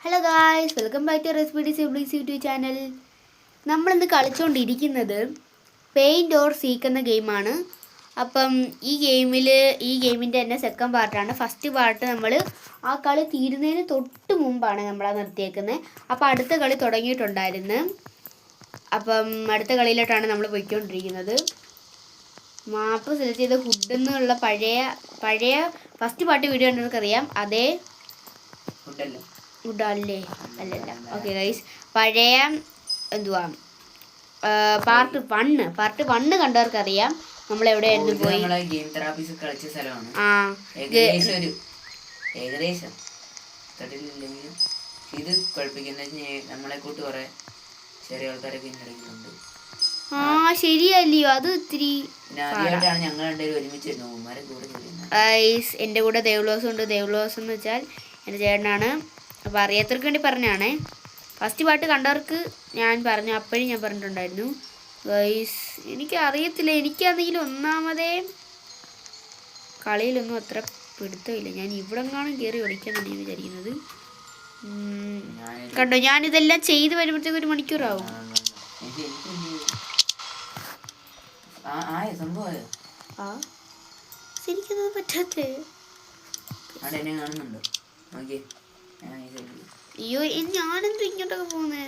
Hello guys, welcome back to recipe siblings YouTube channel. നമ്മളിന്ന് കളിച്ചുകൊണ്ടിരിക്കുന്നത് paint or seek എന്ന ഗെയിമാണ്. അപ്പം ഈ ഗെയിമിൻ്റെ തന്നെ സെക്കൻഡ് പാർട്ടാണ്. ഫസ്റ്റ് പാർട്ട് നമ്മൾ ആ കളി തീരുന്നതിന് തൊട്ട് മുമ്പാണ് നമ്മളത് നിർത്തിയേക്കുന്നത്. അപ്പം അടുത്ത കളി തുടങ്ങിയിട്ടുണ്ടായിരുന്നു. അപ്പം അടുത്ത കളിയിലോട്ടാണ് നമ്മൾ പോയിക്കൊണ്ടിരിക്കുന്നത്. മാപ്പ് സെലക്ട് ചെയ്ത ഹുഡ് എന്നുള്ള പഴയ ഫസ്റ്റ് പാർട്ട് വീഡിയോ കണ്ടവർക്കറിയാം. അതേ ഫുഡല്ലേ അല്ലല്ല. ഓക്കെ ഗൈസ്, പഴയ എന്തുവാ പാർട്ട് വണ്ണ് കണ്ടവർക്കറിയാം നമ്മൾ എവിടെയായിരുന്നു പോയി. ഏകദേശം ഇത് കുഴപ്പിക്കുന്ന നമ്മളെ കൂട്ട് കുറെ ചെറിയ ആൾക്കാരൊക്കെ ഇടയിലുണ്ട്. ശരിയല്ലയോ, അത് ഇത്തിരി ആദ്യമായിട്ടാണ് ഞങ്ങൾ രണ്ടുപേരും ഒരുമിച്ച് എൻ്റെ കൂടെ ദേവ്ലോസം ഉണ്ട്. ദേവ്ലോസം എന്ന് വെച്ചാൽ എൻ്റെ ചേട്ടനാണ്. അപ്പോൾ അറിയാത്തവർക്ക് വേണ്ടി പറഞ്ഞാണേ. ഫസ്റ്റ് പാട്ട് കണ്ടവർക്ക് ഞാൻ പറഞ്ഞു, അപ്പോഴും ഞാൻ പറഞ്ഞിട്ടുണ്ടായിരുന്നു ഗൈസ്. എനിക്ക് അറിയത്തില്ല, എനിക്കാണെങ്കിലും ഒന്നാമതേ കളിയിലൊന്നും അത്ര പിടുത്തമില്ല. ഞാൻ ഇവിടെ കാണും കയറി ഒളിക്കാന്നാണ് ഞാൻ വിചാരിക്കുന്നത്. കണ്ടോ, ഞാനിതെല്ലാം ചെയ്ത് വരുമ്പോഴത്തേക്ക് 1 മണിക്കൂറാവും. എനിക്കത് പറ്റാത്തേ. അയ്യോ, ഞാനെന്തോ ഇങ്ങോട്ടൊക്കെ പോകുന്നേ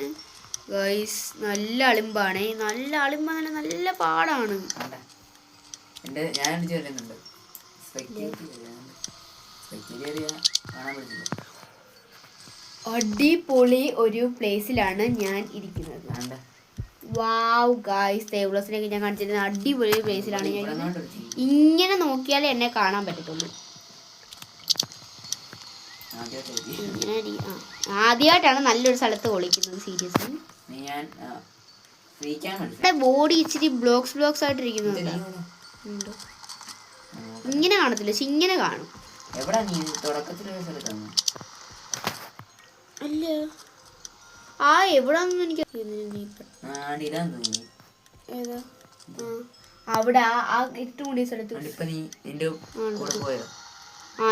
ഗൈസ്. നല്ല അളിമ്പാണേ, നല്ല അളിമ്പാണ്, നല്ല പാടാണ്. അടിപൊളി ഒരു പ്ലേസിലാണ് ഞാൻ ഇരിക്കുന്നത്. വാവ് ഗൈസ്, ദേവ്ലോസിനൊക്കെ ഞാൻ കാണിച്ചിരുന്നത് അടിപൊളി പ്ലേസിലാണ് ഞാൻ. ഇങ്ങനെ നോക്കിയാലേ എന്നെ കാണാൻ പറ്റത്തുള്ളൂ. ആദ്യമായിട്ടാണ് നല്ലൊരു സ്ഥലത്ത് ഒളിക്കുന്നത്. സീരിയസ്ലി ബോഡി ഇച്ചിരി ബ്ലോക്സ് ആയിട്ടിരിക്കുന്നുണ്ട്. ഇങ്ങനെ കാണത്തില്ല, പക്ഷെ ഇങ്ങനെ കാണും. അല്ല, എവിടാന്ന് എനിക്ക് ഏതാ അവിടെ ആ ഏറ്റവും കൂടിയ സ്ഥലത്ത്.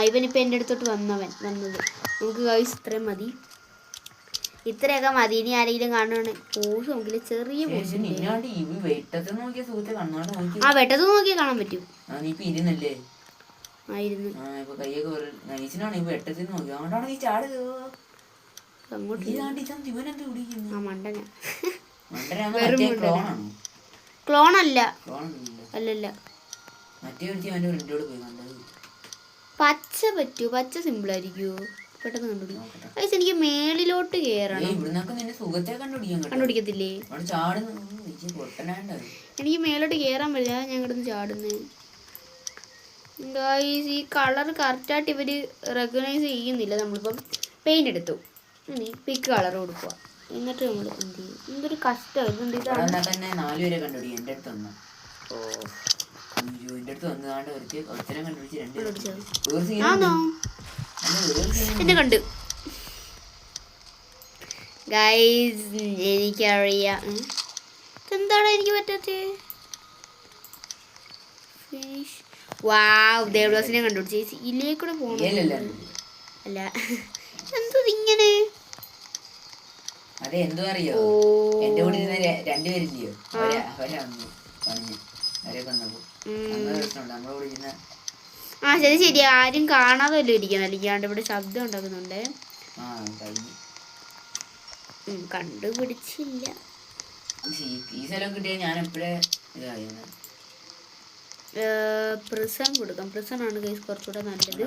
ഇവനിപ്പോൾ എൻ്റെ അടുത്തോട്ട് വന്നത്. നമുക്ക് ഗൈസ് ഇത്രയും മതി, ഇത്രയൊക്കെ മതി. ഇനി ആരെങ്കിലും കാണുകയാണ് പോസ് നോക്കില്ല, ചെറിയ പോസ്. വെട്ടത്ത് നോക്കിയാൽ കാണാൻ പറ്റും. ആയിരുന്നു ക്ലോണല്ല, അല്ലല്ല. പച്ച പറ്റൂ, പച്ച സിമ്പിൾ ആയിരിക്കുമോ? പെട്ടെന്ന് കണ്ടുപിടിക്കും. എനിക്ക് മേളിലോട്ട് കേറണം. കണ്ടുപിടിക്കത്തില്ലേ? എനിക്ക് മേലോട്ട് കേറാൻ പറ്റില്ല, ഞാൻ കിടന്ന് ചാടുന്നു. ഈ കളർ കറക്റ്റായിട്ട് ഇവര് റെക്കഗ്നൈസ് ചെയ്യുന്നില്ല. നമ്മളിപ്പം പെയിന്റ് എടുത്തു, ഇനി പിക്ക് കളർ കൊടുക്കുക, എന്നിട്ട് നമ്മൾ എന്ത് ചെയ്യും? എന്തൊരു കഷ്ടം. എന്നെ കണ്ട് ഗൈസ്, എനിക്കറിയാം എന്താണ് എനിക്ക് പറ്റാത്ത. വാവ്, ദേവദാസിനെ കണ്ടുപിടിച്ച് ഇതിലേക്കൂടെ പോകണം. അല്ല, എന്തോ ഇങ്ങനെ. ശരി, ആരും കാണാതല്ലോ ഇരിക്കണം, അല്ലാണ്ട് ഇവിടെ ശബ്ദം ഉണ്ടാക്കുന്നുണ്ട്. കണ്ടുപിടിച്ചില്ല. പ്രിസൺ കൊടുക്കാം. പ്രിസൺ ആണ് ഗൈസ് കുറച്ചുകൂടെ നല്ലത്.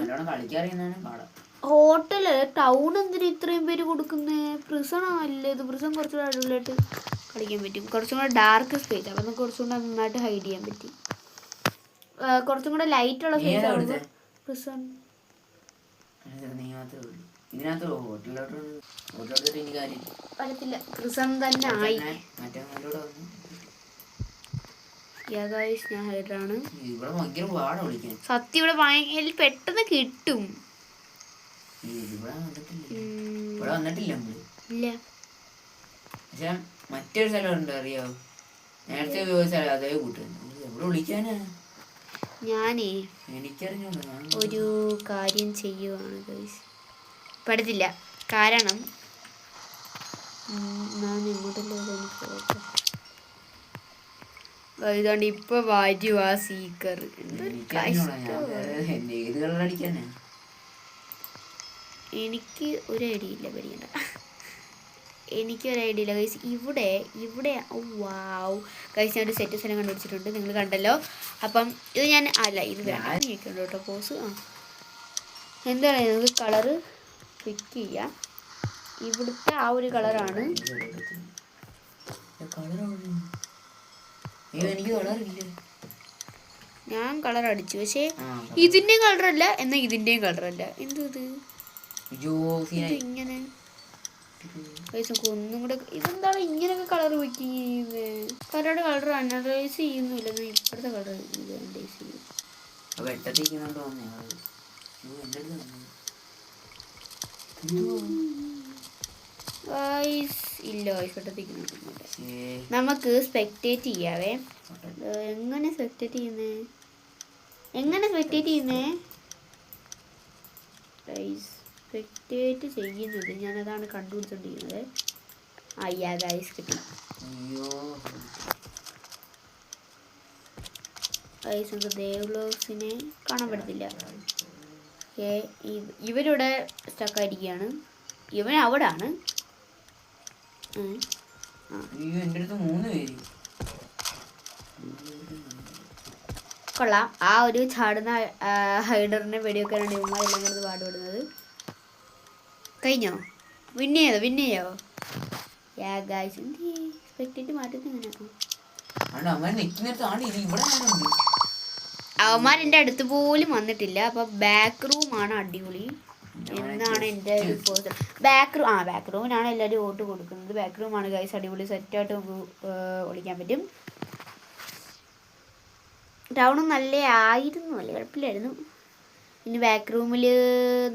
ഹോട്ടല് ടൗൺ എന്തിനാ ഇത്രയും പേര് കൊടുക്കുന്നത്? പ്രിസൺ നല്ലത്. പ്രിസൺ കുറച്ചുകൂടെ അടിപൊളിയായിട്ട് കളിക്കാൻ പറ്റും. കുറച്ചും കൂടെ ഡാർക്ക് സ്പേസ്, അപ്പം കുറച്ചും കൂടെ നന്നായിട്ട് ഹൈഡ് ചെയ്യാൻ പറ്റും. കുറച്ചും കൂടെ ലൈറ്റ് ഉള്ള സ്പേസ് ആവുമ്പോൾ പ്രിസൺ. പറ്റത്തില്ല, പ്രിസൺ തന്നെ ആയി. ഞാൻ ഹൈഡറാണ്. സത്യം ഇവിടെ ഭയങ്കര പെട്ടെന്ന് കിട്ടും. ഇല്ല, മറ്റൊരു സ്ഥലമുണ്ട് അറിയോ? നേരത്തെ അതേ കൂട്ടുന്നു. എവിടെ വിളിക്കാനാ? ഞാനേ ഒരു കാര്യം ചെയ്യുവാണ് ഗൈസ്. പഠിത്തില്ല, കാരണം ഞാൻ ഇങ്ങോട്ടല്ലേ ഇതാണ്ട് ഇപ്പൊ വാര്യു ആ സീക്കർ. ഏത് കളർ അടിക്കാനാ? എനിക്ക് ഒരു ഐഡിയ ഇല്ല, പേടിക്കണ്ട. എനിക്കൊരു ഐഡിയ ഇല്ല ഗൈസ്. ഇവിടെ ഇവിടെ വാവ് ഗൈസ്, ഞാൻ ഒരു സെറ്റ് സ്ഥലം കണ്ടുപിടിച്ചിട്ടുണ്ട്, നിങ്ങൾ കണ്ടല്ലോ. അപ്പം ഇത് ഞാൻ അല്ല ഇത് വേണ്ട കേട്ടോ പോസ്. എന്താണ് നമുക്ക് കളറ് പിക്ക് ചെയ്യാം. ഇവിടുത്തെ ആ ഒരു കളറാണ്. ഞാൻ കളർ അടിച്ചു, പക്ഷേ ഇതിന്റെയും കളറല്ല എന്നാ ഇതിന്റെയും കളറല്ല. എന്തോ ഇത് ഇങ്ങനെ ഒന്നും കൂടെ. ഇതെന്താണ് ഇങ്ങനെയൊക്കെ കളർ വെക്ക് ചെയ്യുന്നത്? പലരുടെ കളർ അനലൈസ് ചെയ്യുന്നില്ല. ഇപ്പോഴത്തെ കളർ അനലൈസ് ചെയ്യും. ഇല്ല വെട്ടത്തിക്കുന്നുണ്ട്. നമുക്ക് സ്പെക്ടേറ്റ് ചെയ്യാവേ. എങ്ങനെ സ്പെക്ടേറ്റ് ചെയ്യുന്നേ? സ്പെക്ടേറ്റ് ചെയ്യുന്നത് ഞാനതാണ് കണ്ടുപിടിച്ചോണ്ടിരിക്കുന്നത്. അയ്യാ ഗൈസ് കിട്ടി. ഗൈസ് നമുക്ക് ദേവ്ലോസിനെ കാണാൻ പറ്റത്തില്ല. ഇവരിവിടെ സ്റ്റക്കായിരിക്കുകയാണ്. ഇവൻ അവിടെ ആണ്. കൊള്ളാം. ആ ഒരു ചാടുന്ന ഹൈഡറിനെ വെടിവെക്കാനാണ് ഇവന്മാരെല്ലാം കൂടെ പാടുപെടുന്നത്. കഴിഞ്ഞോ? വിന്നയോ? യാ ഗൈസ് സ്പെക്ടേറ്റ് മാറ്റുന്നത് എങ്ങനെയാണോ? അവന്മാരെൻ്റെ അടുത്ത് പോലും വന്നിട്ടില്ല. അപ്പൊ ബാക്ക് റൂമാണ് അടിപൊളി എന്നാണ് എൻ്റെ ഒരു പേഴ്സൺ. ബാക്ക് റൂമിനാണ് എല്ലാവരും വോട്ട് കൊടുക്കുന്നത്. ബാക്ക് റൂമാണ് ഗൈസ് അടിപൊളി. സെറ്റായിട്ട് നമുക്ക് ഒളിക്കാൻ പറ്റും. ടൗണും നല്ല ആയിരുന്നു, അല്ലേ കുഴപ്പമില്ലായിരുന്നു. ഇനി ബാക്ക് റൂമിൽ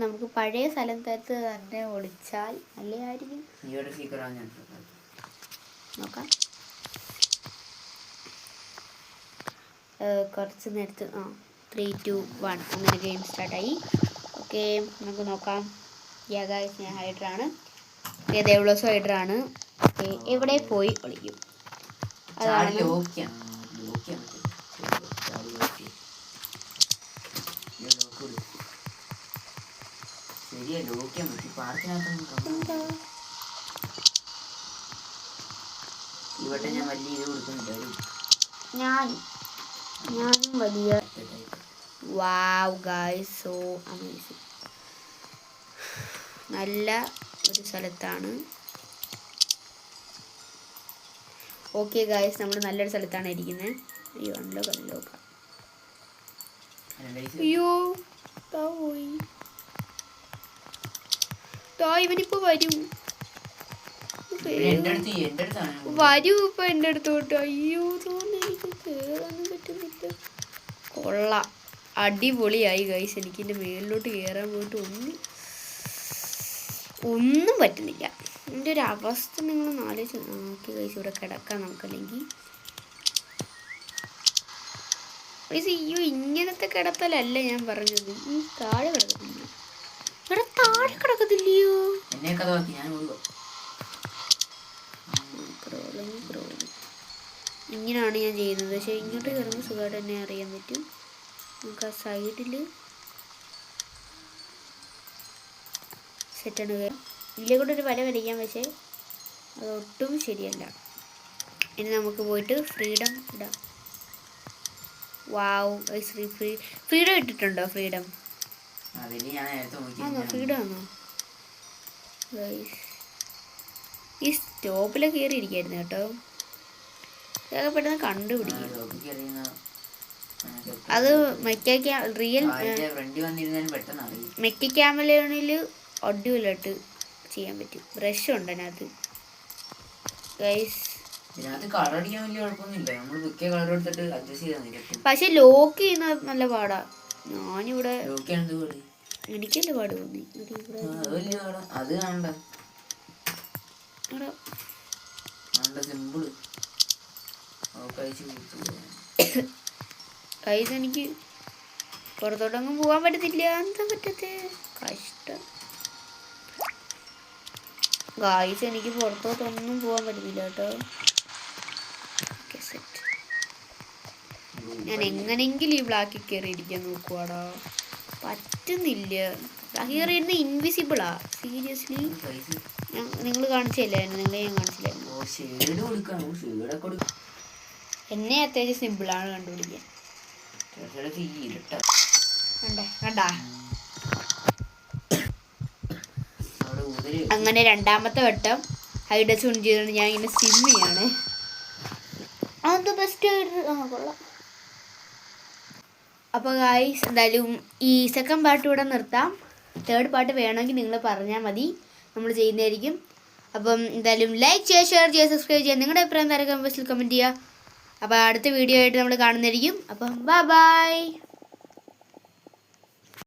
നമുക്ക് പഴയ സ്ഥലത്ത് തന്നെ ഒളിച്ചാൽ നല്ലതായിരിക്കും. നോക്കാം. കുറച്ച് നേരത്ത് 3, 2, 1 അങ്ങനെ ഗെയിം സ്റ്റാർട്ടായി. ഓക്കെ നമുക്ക് നോക്കാം. ഗൈസ് ഞാൻ ഹൈഡറാണ്. ദേവ്ലോസ് ഹൈഡറാണ്. എവിടെ പോയി ഒളിക്കും അതാണ്. ഞാനും വലിയ വാവ് ഗൈസ് സോ അമേസിങ്. നല്ല ഒരു സ്ഥലത്താണ്. ഓക്കെ ഗൈസ് നമ്മൾ നല്ലൊരു സ്ഥലത്താണ് ഇരിക്കുന്നത്. അയ്യോ അൺലോക്ക്. അയ്യോ പോയി. ഇവനിപ്പോ വരൂ ഇപ്പൊ എൻ്റെ അടുത്തോട്ട്. അയ്യോ എനിക്ക് കേറാനും പറ്റുന്നില്ല. കൊള്ളാം, അടിപൊളിയായി ഗൈസ്. എനിക്ക് എൻ്റെ മേലിലോട്ട് കയറാൻ പോയിട്ട് ഒന്നും പറ്റുന്നില്ല. എൻ്റെ ഒരു അവസ്ഥ നിങ്ങൾ ആലോചിച്ച് നോക്കി ഗൈസ്. ഇവിടെ കിടക്കാം നമുക്കല്ലെങ്കിൽ. അയ്യോ ഇങ്ങനത്തെ കിടത്തലല്ല ഞാൻ പറഞ്ഞത്. ഈ താഴെ കിടക്കുന്നില്ല. ഇവിടെ താഴെ കിടക്കത്തില്ലയോ? ഇങ്ങനെയാണ് ഞാൻ ചെയ്യുന്നത്. പക്ഷെ ഇങ്ങോട്ട് കയറുമ്പോൾ സുഖമായിട്ട് തന്നെ അറിയാൻ പറ്റും. നമുക്ക് ആ സൈഡിൽ സെറ്റാണ് കയറാം. ഇതിലെ കൂടെ ഒരു വല വലിക്കാം, പക്ഷേ അതൊട്ടും ശരിയല്ല. ഇനി നമുക്ക് പോയിട്ട് ഫ്രീഡം ഇടാം. വാവ് ഫ്രീഡം ഇട്ടിട്ടുണ്ടോ? ഫ്രീഡം ആണോ? ഫ്രീഡം ആണോ? ഈ സ്റ്റോപ്പിലൊക്കെ കയറിയിരിക്കായിരുന്നു കേട്ടോ. ഇതൊക്കെ പെട്ടെന്ന് കണ്ടുപിടിക്കും. അത് റിയൽ മെക്ക ക്യാമറയിൽ ഒഡിയോയിലോട്ട് ചെയ്യാൻ പറ്റും. ബ്രഷ് ഉണ്ട് അതിനകത്ത് ഗൈസ്. പക്ഷെ ലോക്ക് ചെയ്യുന്നത് നല്ല പാടാ. ഞാനിവിടെ എനിക്കല്ലേ പാട് തോന്നി. കൈസ് എനിക്ക് പുറത്തോട്ടൊന്നും പോകാൻ പറ്റത്തില്ല. എന്താ പറ്റത്തെ കഷ്ടം. ഗായ്സ് എനിക്ക് പുറത്തോട്ടൊന്നും പോകാൻ പറ്റുന്നില്ല കേട്ടോ. Okay set. ഞാൻ എങ്ങനെങ്കിലും ഈ ബ്ലാക്കിൽ കയറി ഇരിക്കാൻ നോക്കുവാടാ. പറ്റുന്നില്ല. ബ്ലാക്കിൽ കയറി ഇരുന്ന് ഇൻവിസിബിളാ സീരിയസ്ലി. നിങ്ങൾ കാണിച്ചില്ലായിരുന്നു, നിങ്ങളെ ഞാൻ കാണിച്ചില്ലായിരുന്നു. എന്നെ അത്യാവശ്യം സിമ്പിളാണ് കണ്ടുപിടിക്കാൻ. കണ്ടാ അങ്ങനെ രണ്ടാമത്തെ വട്ടം ഹൈഡസ് ഓൺ ചെയ്തുകൊണ്ട് ഞാൻ ഇങ്ങനെ സിം ചെയ്യാണ്. അത് ബെസ്റ്റ് കൊള്ളാം. അപ്പോൾ ഗായ്സ് എന്തായാലും ഈ സെക്കൻഡ് പാർട്ട് ഇവിടെ നിർത്താം. തേർഡ് പാർട്ട് വേണമെങ്കിൽ നിങ്ങൾ പറഞ്ഞാൽ മതി, നമ്മൾ ചെയ്യുന്നതായിരിക്കും. അപ്പം എന്തായാലും ലൈക്ക് ചെയ്യുക, ഷെയർ ചെയ്യുക, സബ്സ്ക്രൈബ് ചെയ്യുക. നിങ്ങളുടെ അഭിപ്രായം താഴെ കമൻറ്റ് ബോക്സിൽ കമൻറ്റ് ചെയ്യുക. അപ്പോൾ അടുത്ത വീഡിയോ ആയിട്ട് നമ്മൾ കാണുന്നതായിരിക്കും. അപ്പം ബൈ.